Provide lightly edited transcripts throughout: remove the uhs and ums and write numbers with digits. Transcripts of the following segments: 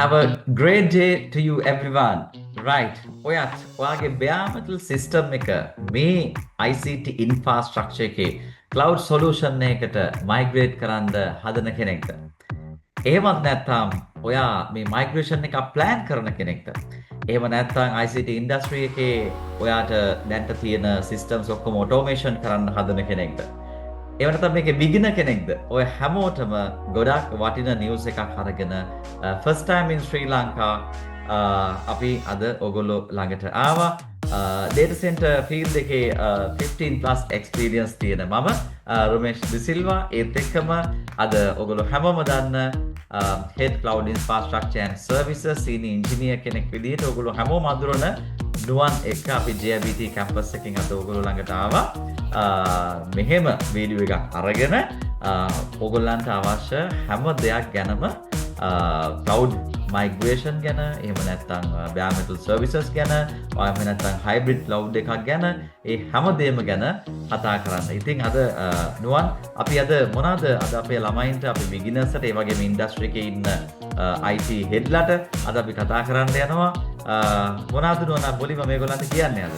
Have a great day to you everyone. Right. ඔයත් ඔයාගේ bare metal system එක මේ ICT infrastructure එකේ cloud solution එකකට migrate කරන්න හදන කෙනෙක්ද? එහෙමත් නැත්නම් ඔයා මේ migration එක plan කරන කෙනෙක්ද? එහෙම නැත්නම් ICT industry එකේ ඔයාට දැන්ට තියෙන systems ඔක්කොම automation කරන්න හදන කෙනෙක්ද? ඒ වනත මේක බිගින කෙනෙක්ද? ඔය හැමෝටම ගොඩක් වටින නිවුස් එකක් අරගෙන first time in Sri Lanka අපි අද ඔගොල්ලෝ ළඟට ආවා. data center field එකේ 15 plus experience තියෙන මම රොමේෂ් දිසිල්වා ඒත් එක්කම අද ඔගොල්ලෝ හැමෝම දන්න head cloud infrastructure and services senior engineer කෙනෙක් විදිහට ඔගොල්ලෝ හැමෝම අඳුරන නුවන් එක අපි JBT campus එකකින් අද ඔගොල්ලෝ ළඟට ආවා. මෙහෙම වීඩියෝ එකක් අරගෙන ඔගොල්ලන්ට අවශ්‍ය හැම දෙයක් ගැනම cloud migration ගැන එහෙම නැත්නම් bare metal services ගැන එහෙම නැත්නම් hybrid cloud එකක් ගැන ඒ හැම දෙයක්ම ගැන කතා කරන්න. ඉතින් අද නුවන් අපි අද මොනවාද අද අපේ ළමයින්ට අපි beginnersට ඒ වගේම industry එකේ ඉන්න IT headලට අද අපි කතා කරන්න යනවා. මොනවාද නුවන් බොලිම මේගොල්ලන්ට කියන්නේ අද?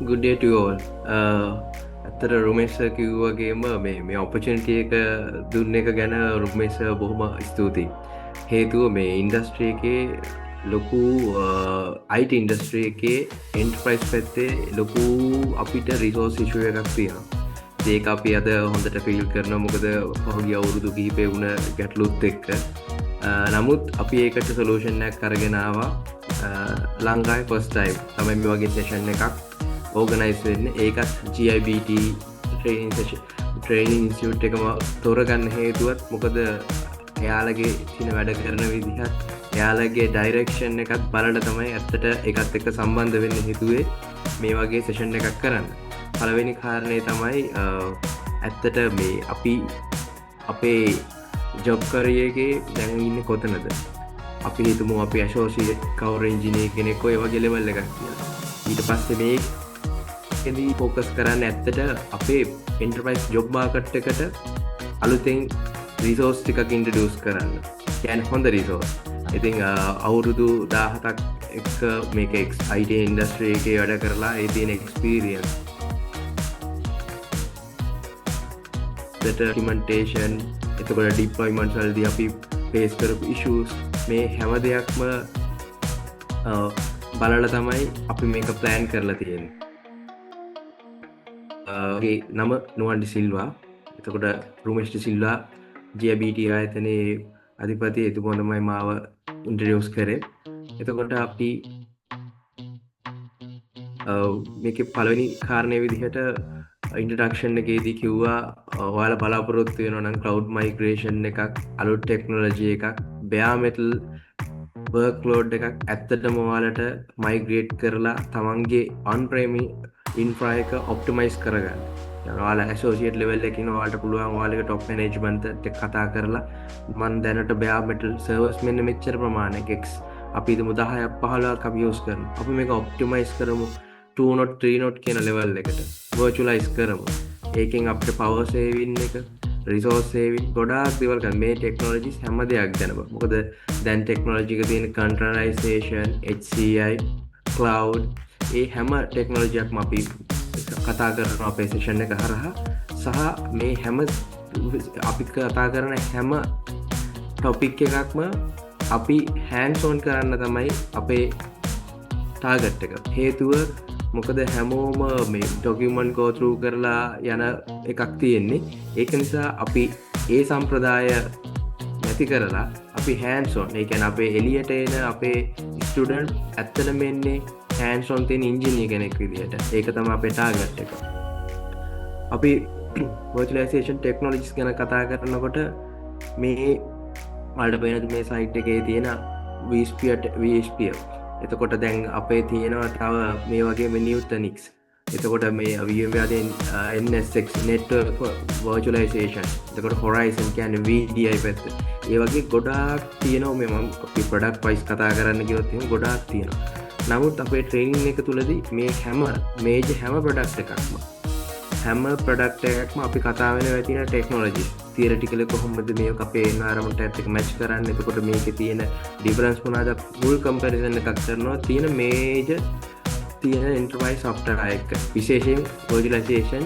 Good day to you all. ඇත්තට රුමේෂ් සර් කිව්වාගේම මේ opportunity එක දුන්න එක ගැන රුමේෂ් සර් බොහොම ස්තුතියි. හේතුව මේ ඉන්ඩස්ට්‍රි එකේ ලොකු IT ඉන්ඩස්ට්‍රි එකේ එන්ටර්ප්‍රයිස් පැත්තේ ලොකු අපිට රිසෝස් ඉෂුව එකක් තියෙනවා. ඒක අපි අද හොඳට ෆීල් කරනවා මොකද පහුගිය අවුරුදු කිහිපේ වුණ ගැටලුත් එක්ක. නමුත් අපි ඒකට සොලියුෂන් එකක් අරගෙන ආවා. ලංකාවේ ෆස්ට් ටයිම් තමයි මේ වගේ සෙෂන් එකක් ඕගනයිස් වෙන්නේ. ඒකත් GIBT ට්‍රේනින් ඉන්ස්ටිටියුට් එකම තෝරගන්න හේතුවත් මොකද එයාලගේ තියෙන වැඩ කරන විදිහත් එයාලගේ ඩයිරෙක්ෂන් එකත් බලලා තමයි ඇත්තට ඒකත් එක්ක සම්බන්ධ වෙන්න හිතුවේ මේ වගේ සෙෂන් එකක් කරන්න. පළවෙනි කාරණේ තමයි ඇත්තට මේ අපි අපේ ජොබ් කරියර් එකේ දැන් ඉන්නේ කොතනද? අපි හිතමු අපි ඇසෝසියේට් කවුර් ඉංජිනේර් කෙනෙක් ඔය වගේ ලෙවල් එකක් කියලා. ඊට පස්සේ මේකෙදී ફોකස් කරන්න ඇත්තට අපේ එන්ටර්ප්‍රයිස් ජොබ් මාකට් එකට අලුතෙන් රිසෝස් ටිකක් ඉන්ට්‍රොඩියුස් කරන්න. කියන්නේ හොඳ රිසෝස්. ඉතින් අවුරුදු 17ක් එක්ක මේක IT ඉන්ඩස්ට්‍රි එකේ වැඩ කරලා ඒ තියෙන එක්ස්පීරියන්ස් documentation එතකොට deployments වලදී අපි face කරපු issues මේ හැම දෙයක්ම බලලා තමයි අපි මේක plan කරලා තියෙන්නේ. නම නුවන් ඩිසිල්වා. එතකොට රුමේෂ් ඩිසිල්වා GIBT ආයතනයේ අධිපති එතුමා තමයි මාව ඉන්ට්‍රොඩියුස් කරේ. එතකොට අපි මේකේ පළවෙනි කාරණේ විදිහට ඉන්ට්‍රොඩක්ෂන් එකේදී කිව්වා ඔයාලා බලාපොරොත්තු වෙනවා නම් cloud migration එකක් අලුත් ටෙක්නොලොජි එකක් bare metal workload එකක් ඇත්තටම ඔයාලට migrate කරලා තමන්ගේ on-prem infra එක optimize කරගන්න. ඔයාලා ඇසෝසියේට් ලෙවල් එකකින් ඔයාලට පුළුවන් ඔයාලගේ টপ මැනේජ්මන්ට් එක්ක කතා කරලා මම දැනට bare metal servers මෙන්න මෙච්චර ප්‍රමාණයක් X අපි හිතමු 10ක් 15ක් අපි යූස් කරනවා. අපි මේක ඔප්ටිමයිස් කරමු 2 not 3 not කියන ලෙවල් එකට virtualize කරමු. ඒකෙන් අපිට power saving එක resource saving ගොඩාක් දේවල් ගන්න මේ ටෙක්නොලොජිස් හැම දෙයක් දැනගන්න. මොකද දැන් ටෙක්නොලොජි එක තියෙන containerization HCI cloud ඒ හැම ටෙක්නොලොජියක්ම අපි කතා කරන අපේ සෙෂන් එක හරහා සහ මේ හැම අපි කතා කරන හැම ටොපික් එකක්ම අපි hands on කරන්න තමයි අපේ ටාගට් එක. හේතුව මොකද හැමෝම මේ ඩොකියුමන්ට් go through කරලා යන එකක් තියෙන්නේ. ඒක නිසා අපි ඒ සම්ප්‍රදාය නැති කරලා අපි hands on ඒ කියන්නේ අපේ එළියට එන අපේ ස්ටුඩන්ට් ඇත්තටම එන්නේ hands on තියෙන ඉංජිනේර කෙනෙක් විදිහට. ඒක තමයි අපේ ටාගට් එක. අපි virtualization technologies ගැන කතා කරනකොට මේ වලට පේන මේ සයිට් එකේ තියෙන vSphere එතකොට දැන් අපේ තියෙනවා තව මේ වගේ Nutanix. එතකොට මේ VMware NSX network virtualization. එතකොට Horizon කියන්නේ VDI පැත්ත. ඒ වගේ ගොඩාක් තියෙනවා මේ මම අපි product wise කතා කරන්න ගියොත් එහෙනම් ගොඩාක් තියෙනවා. නමුත් අපේ ට්‍රේනින් එක තුලදී මේ හැම ප්‍රොඩක්ට් එකක්ම අපි කතා වෙන තියෙන ටෙක්නොලොජි තියරිටිකලි කොහොමද මේක අපේ එන්වයරන්මන්ට් එකත් එක්ක මැච් කරන්නේ. එතකොට මේකේ තියෙන ඩිෆරන්ස් මොනවාද ෆුල් කම්පැරිසන් එකක් කරනවා තියෙන මේජර් තියෙන එන්ටර්ප්‍රයිස් සොෆ්ට්වෙයාර් එක විශේෂයෙන් virtualization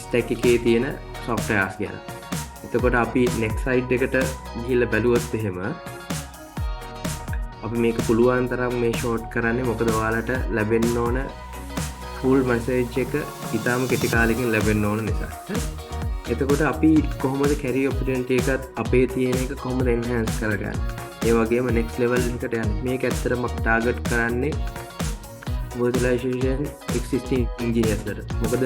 stack එකේ තියෙන softwares ගැන. එතකොට අපි next slide එකට ගිහිල්ලා බැලුවොත් එහෙම අපි මේක පුළුවන් තරම් මේ ෂෝට් කරන්නේ මොකද ඔයාලට ලැබෙන්න ඕන ෆුල් මැසේජ් එක ඉතාලම කෙටි කාලෙකින් ලැබෙන්න ඕන නිසා. එතකොට අපි කොහොමද කැරියර් ඔපචුනිටි එකත් අපේ තියෙන එක කොහොමද එන්හාන්ස් කරගන්නේ? ඒ වගේම next level එකට යන්න. මේක ඇත්තටම ටාගට් කරන්නේ virtualization existing engineers ලට. මොකද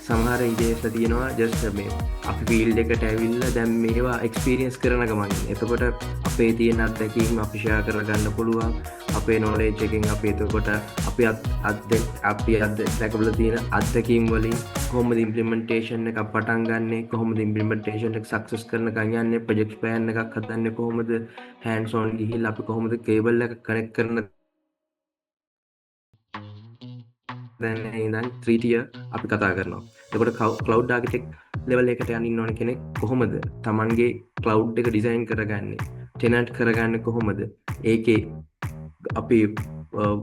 සමහර engineers තියෙනවා just මේ අපි field එකට ඇවිල්ලා දැන් මේවා experience කරන ගමන්. එතකොට අපේ තියෙන අත්දැකීම් අපි share කරගන්න පුළුවන්. අපේ knowledge එකෙන් අපි එතකොට අපි දැකලා තියෙන අත්දැකීම් වලින් කොහොමද implementation එක පටන් ගන්නෙ, කොහොමද implementation එක success කරනකන් යන්නේ, project plan එකක් හදන්නේ කොහොමද, hands on ගිහිල්ලා අපි කොහොමද cable එක connect කරන දැන් ඉඳන් 3 tier අපි කතා කරනවා. එතකොට cloud architect level එකට යන්න ඕන කෙනෙක් කොහොමද Tamanගේ cloud එක design කරගන්නේ, tenant කරගන්නේ කොහොමද, ඒකේ අපි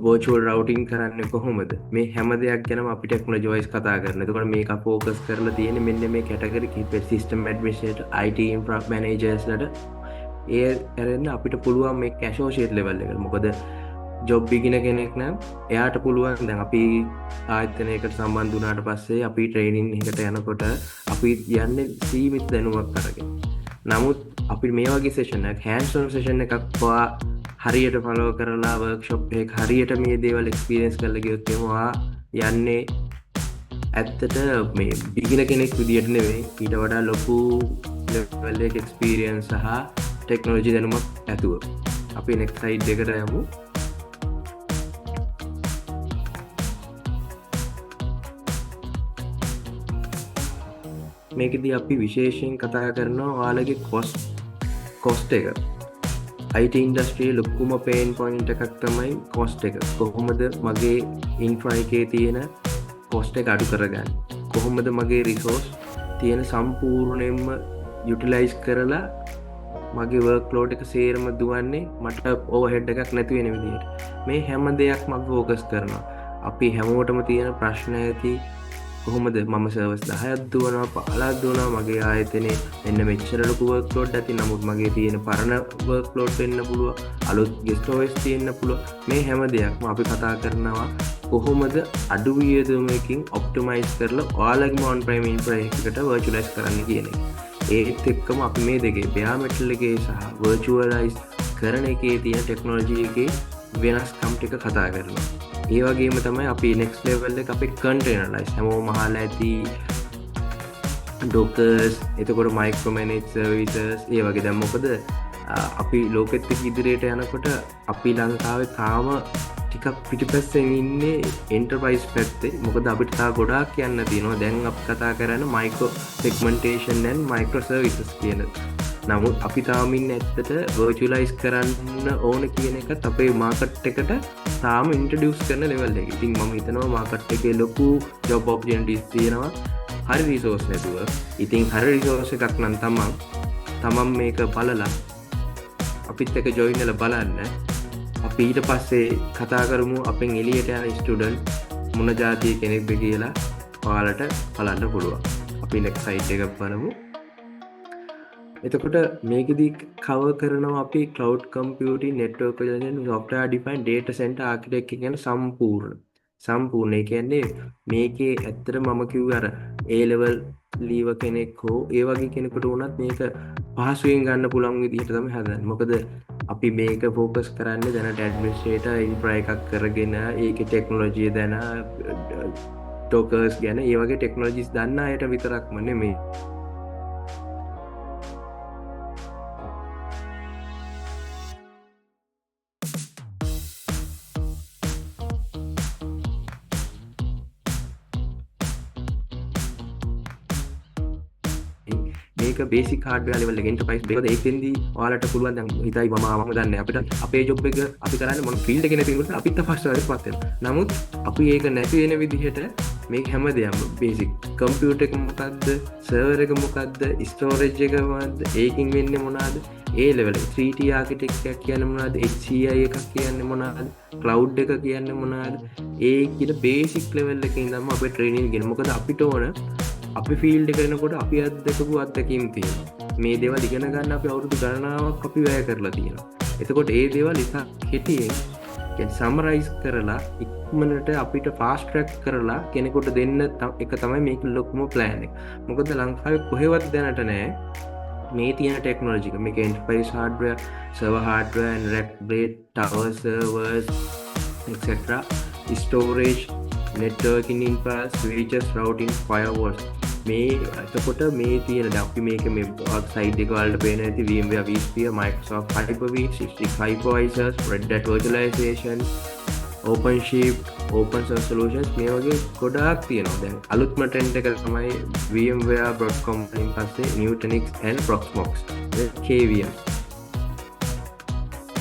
virtual routing කරන්නේ කොහොමද, මේ හැම දෙයක් ගැනම අපි technology wise කතා කරනවා. එතකොට මේක focus කරලා තියෙන්නේ මෙන්න මේ category කිහිපෙ system administrator, IT infra managers ලට ඒ ඇරෙන්න අපිට පුළුවන් මේ associate level එකට. මොකද ජොබ් බිගිනර් කෙනෙක් නම් එයාට පුළුවන් දැන් අපි ආයතනයකට සම්බන්ධ වුණාට පස්සේ අපි ට්‍රේනින් එකකට යනකොට අපි යන්නේ සීමිත දැනුමක් අරගෙන. නමුත් අපි මේ වගේ සෙෂන් එකක් hands on සෙෂන් එකක් පවා හරියට ෆලෝ කරලා වර්ක්ෂොප් එකක් හරියට මේ දේවල් එක්ස්පීරියන්ස් කරලා ගියොත් එනවා යන්නේ ඇත්තට මේ බිගිනර් කෙනෙක් විදියට නෙවෙයි ඊට වඩා ලොකු ලෙවල් එකක එක්ස්පීරියන්ස් සහ ටෙක්නොලොජි දැනුමක් ඇතුව. අපි next slide එකට යමු. මේකදී අපි විශේෂයෙන් කතා කරනවා ඔයාලගේ cost එක. IT industry ලොකුම pain point එකක් තමයි cost එක. කොහොමද මගේ infra එකේ තියෙන cost එක අඩු කරගන්නේ? කොහොමද මගේ resource තියෙන සම්පූර්ණයෙන්ම utilize කරලා මගේ workload එක සේරම දුවන්නේ මට overhead එකක් නැති වෙන විදිහට. මේ හැම දෙයක්ම අපි focus කරනවා. අපි හැමෝටම තියෙන ප්‍රශ්න ඇති කොහොමද මම සර්වස් 10ක් දුවනවා 15ක් දුවනවා මගේ ආයතනේ එන්න මෙච්චර ලොකු වර්ක්ලෝඩ් ඇති නමුත් මගේ තියෙන පරණ වර්ක්ලෝඩ් වෙන්න පුළුවන් අලුත් ගෙස්ට් OS තියෙන්න පුළුවන් මේ හැම දෙයක්ම අපි කතා කරනවා කොහොමද අඩු වියදමකින් ඔප්ටිමයිස් කරලා ඔයාලගේම on prem infra එකකට virtualize කරන්න කියන එක. ඒත් එක්කම අපි මේ දෙකේ bare metal එකේ සහ virtualize කරන එකේ තියෙන ටෙක්නොලොජි එකේ වෙනස්කම් ටික කතා කරනවා. ඒ වගේම තමයි අපි next level එක අපි containerize හැමෝම අහලා ඇති dockers එතකොට micro managed services ඒ වගේ දැන් මොකද අපි ලෝකෙත් එක්ක ඉදිරියට යනකොට අපි ලංකාවේ තාම ටිකක් පිටිපස්සෙන් ඉන්නේ enterprise පැත්තේ මොකද අපිට තා ගොඩාක් යන්න තියෙනවා දැන් අපි කතා කරන්නේ micro segmentation and micro services කියන නමුත් අපි තාම ඉන්නේ ඇත්තට virtualize කරන්න ඕන කියන එකත් අපේ market එකට තාම introduce කරන level එකේ. ඉතින් මම හිතනවා market එකේ ලොකු job opportunities තියෙනවා. හරි resource නැතුව. ඉතින් හරි resource එකක් නම් තමන් මේක බලලා අපිත් එක්ක join වෙලා බලන්න. අපි ඊට පස්සේ කතා කරමු අපෙන් එළියට යන student මොන જાතිය කෙනෙක්ද කියලා ඔයාලට බලන්න පුළුවන්. අපි next site එක බලමු. එතකොට මේකෙදී cover කරනවා අපි cloud computing network virtualization software defined data center architecture කියන සම්පූර්ණ ඒ කියන්නේ මේකේ ඇත්තට මම කිව්වේ අර A level ලීව කෙනෙක් හෝ ඒ වගේ කෙනෙකුට වුණත් මේක පහසුවෙන් ගන්න පුළුවන් විදිහට තමයි හදන්නේ. මොකද අපි මේක focus කරන්නේ දැනට administrator infra එකක් කරගෙන ඒකේ technology දැන dockers ගැන ඒ වගේ technologies දන්න අයට විතරක්ම නෙමෙයි. මේක බේසික් හાર્ඩ්වෙයාර් ලෙවල් එකේ එන්ටර්ප්‍රයිස් බේස් ඒකෙන්දී ඔයාලට පුළුවන් දැන් හිතයි මම දන්නේ අපිට අපේ ජොබ් එක අපි කරන්නේ මොන ෆීල්ඩ් එකේ නැතිනකොට අපිත් ෆස්ට් වලටපත් වෙනවා. නමුත් අපි ඒක නැති වෙන විදිහට මේක හැමදේම බේසික් කම්පියුටර් එක මොකද්ද, සර්වර් එක මොකද්ද, ස්ටෝරේජ් එක මොකද්ද, ඒකින් වෙන්නේ මොනවාද, ඒ ලෙවල් 3T ආකිටෙක්චර් එකක් කියන්නේ මොනවාද, HCI එකක් කියන්නේ මොනවාද, ක්ලවුඩ් එක කියන්නේ මොනවාද, ඒ කියන බේසික් ලෙවල් එකේ ඉඳන්ම අපේ ට්‍රේනින් ගෙන. මොකද අපිට ඕන අපි ෆීල්ඩ් එකට එනකොට අපි අත්දකපු අත්දැකීම් තියෙනවා. මේ දේවල් ඉගෙන ගන්න අපි අවුරුදු ගණනාවක් අපි වැය කරලා තියෙනවා. එතකොට ඒ දේවල් ඉතින් කෙටියෙන් සමරයිස් කරලා ඉක්මනට අපිට ෆාස්ට් ට්‍රැක් කරලා කෙනෙකුට දෙන්න එක තමයි මේක ලොකුම ප්ලෑන් එක. මොකද ලංකාවේ කොහෙවත් දැනට නැහැ මේ තියෙන ටෙක්නොලොජි එක. මේක enterprise hardware, server hardware, rack blade, tower servers etc. Storage, networking infra, switches, routing, firewalls. මේ එතකොට මේ තියෙන දැන් අපි මේක මේ සයිට් එක වලට පේන ඇති VMware vSphere, Microsoft Hyper-V, Citrix hypervisors, Red Hat virtualization, OpenShift, open source solutions මේ වගේ ගොඩාක් තියෙනවා. දැන් අලුත්ම ට්‍රෙන්ඩ් එක තමයි VMware Broadcom වලින් පස්සේ Nutanix and Proxmox KVM.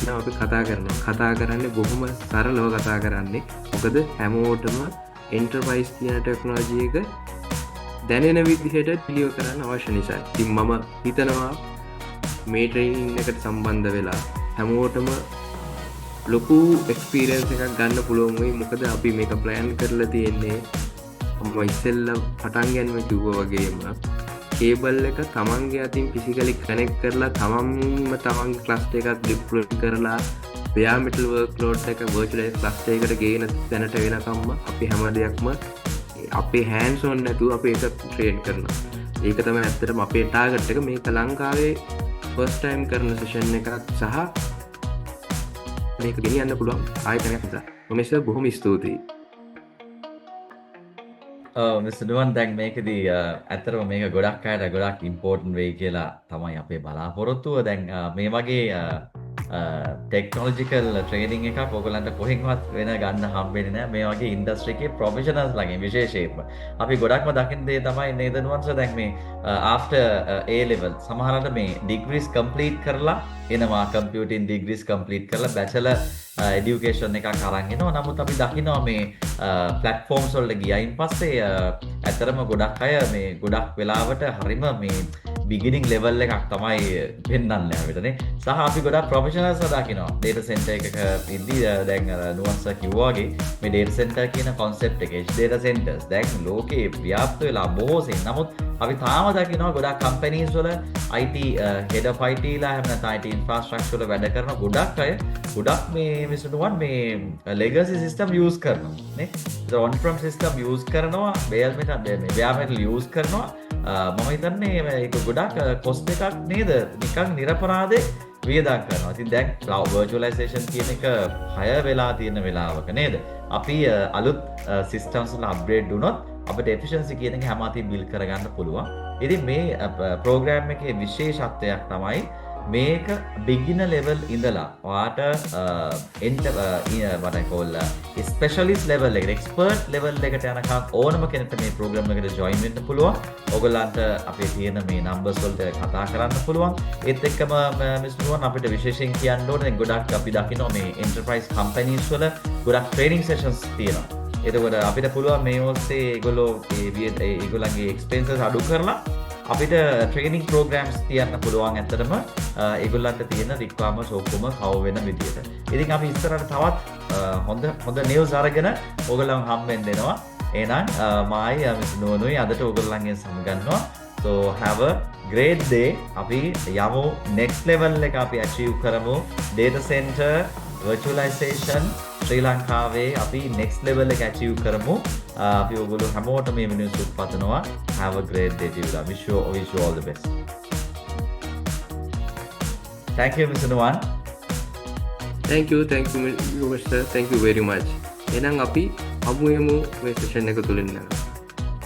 දැන් අපි කතා කරන්නේ බොහොම සරලව කතා කරන්නේ. මොකද හැමෝටම එන්ටර්ප්‍රයිස් කියන ටෙක්නොලොජි එක දැනෙන විදිහට ඩිලිවර් කරන්න අවශ්‍ය නිසා. ඉතින් මම හිතනවා මේ ට්‍රේනින් එකට සම්බන්ධ වෙලා හැමෝටම ලොකු එක්ස්පීරියන්ස් එකක් ගන්න පුළුවන් වෙයි. මොකද අපි මේක ප්ලෑන් කරලා තියෙන්නේ මම ඉස්සෙල්ලා පටන් ගන්නම කිව්වා වගේම කේබල් එක තමන්ගේ අතින් ෆිසිකලි කනෙක්ට් කරලා තමන්ම තමන්ගේ ක්ලස්ටර් එකක් ඩිප්ලොයි කරලා bare metal workload එක virtualized cluster එකකට ගේන දැනට වෙනකම්ම අපි හැම දෙයක්ම අපේ hands on නැතුව අපි ඒක ට්‍රේන් කරනවා. ඒක තමයි ඇත්තටම අපේ ටාගට් එක. මේක ලංකාවේ first time කරන session එකක් සහ මේක ගෙනියන්න පුළුවන් ආයතනයක් නිසා. මොමෙස්ස බොහොම ස්තුතියි. මිස්ටර් නුවන් දැන් මේකදී ඇත්තටම මේක ගොඩක් අයට ගොඩක් ඉම්පෝටන්ට් වෙයි කියලා තමයි අපේ බලාපොරොත්තුව. දැන් මේ වගේ ටෙක්නොලොජිකල් ට්‍රේනින් එකක් ඔයගලන්ට කොහෙන්වත් වෙන ගන්න හම්බෙන්නේ නැහැ. මේ වගේ ඉන්ඩස්ට්‍රි එකේ ප්‍රොෆෙෂනල්ස් ළඟින් විශේෂයෙන්ම අපි ගොඩක්ම දකින්න දේ තමයි නේද නුවන්ස දැන් මේ after A level සමහරවිට මේ ඩිග්‍රීස් කම්ප්ලීට් කරලා එනවා, කම්පියුටින් ඩිග්‍රීස් කම්ප්ලීට් කරලා බැචලර් එඩියුකේෂන් එකක් අරන් එනවා. නමුත් අපි දකිනවා මේ ප්ලැට්ෆෝම්ස් වලට ගියයින් පස්සේ ඇත්තටම ගොඩක් අය මේ ගොඩක් වෙලාවට හරිම මේ බිගිනින් ලෙවල් එකක් තමයි පෙන්වන්නේ අපිටනේ. සහ අපි ගොඩක් ප්‍රොෆෙෂනල්ස් දකිනවා ඩේටා සෙන්ටර් එකක ඉඳි. දැන් අර නුවන්ස කිව්වා වගේ මේ ඩේටා සෙන්ටර් කියන concept එක ඩේටා සෙන්ටර්ස් දැන් ලෝකේ ව්‍යාප්ත වෙලා බොහෝසෙයින්. නමුත් අපි තාම දකිනවා ගොඩක් කම්පැනිස් වල IT head of IT ලා එහෙම නැත්නම් IT infrastructure වල වැඩ කරන ගොඩක් අය ගොඩක් මේ මිස්ටර් නුවන් මේ legacy system use කරනවා නේ. ඒ on prem system use කරනවා, bare metal use කරනවා. මම හිතන්නේ මේක ගොඩක් කොස්ට් එකක් නේද? නිකන් නිරපරාදේ වියදම් කරනවා. ඉතින් දැන් cloud virtualization කියන එක 6 වෙලා තියෙන වෙලාවක නේද? අපි අලුත් systems වල upgrade වුණොත් අපිට efficiency කියන එක හැම අතින් build කරගන්න පුළුවන්. ඉතින් මේ program එකේ විශේෂත්වයක් තමයි මේක beginner level ඉඳලා ඔයාට what I call specialist level එකට expert level එකට යනකම් ඕනම කෙනෙක්ට මේ program එකට join වෙන්න පුළුවන්. ඔයගොල්ලන්ට අපේ තියෙන මේ numbers වලට කතා කරන්න පුළුවන්. ඒත් එක්කම මිස්ටර් නුවන් අපිට විශේෂයෙන් කියන්න ඕනේ ගොඩක් අපි දකිනවා මේ enterprise companies වල ගොඩක් training sessions තියෙනවා. එතකොට අපිට පුළුවන් මේ ඔස්සේ ඒගොල්ලන්ගේ expenses අඩු කරලා අපිට ට්‍රේනිං ප්‍රෝග්‍රෑම්ස් තියන්න පුළුවන්. ඇත්තටම ඒගොල්ලන්ට තියෙන රික්වයර්මන්ට්ස් ඔක්කොම කවර් වෙන විදියට. ඉතින් අපි ඉස්සරහට තවත් හොඳ නිවුස් අරගෙන ඕගොල්ලන් හම්බෙන්න දෙනවා. එහෙනම් මායි මිස් නෝනුයි අදට ඕගොල්ලන්ගෙන් සමගන්නවා. So have a great day. අපි යමු next level එක අපි achieve කරමු. data center virtualization ශ්‍රී ලංකාවේ අපි next level එක achieve කරමු. අපි ඔයගොල්ලෝ හැමෝටම මේ මිනිස්සුත් පතනවා. Have a great day to you. Wish you all the best. Thank you Mr. Nuwan. Thank you Mr. Thank you very much. එහෙනම් අපි හමු වෙමු මේ session එක තුලින්.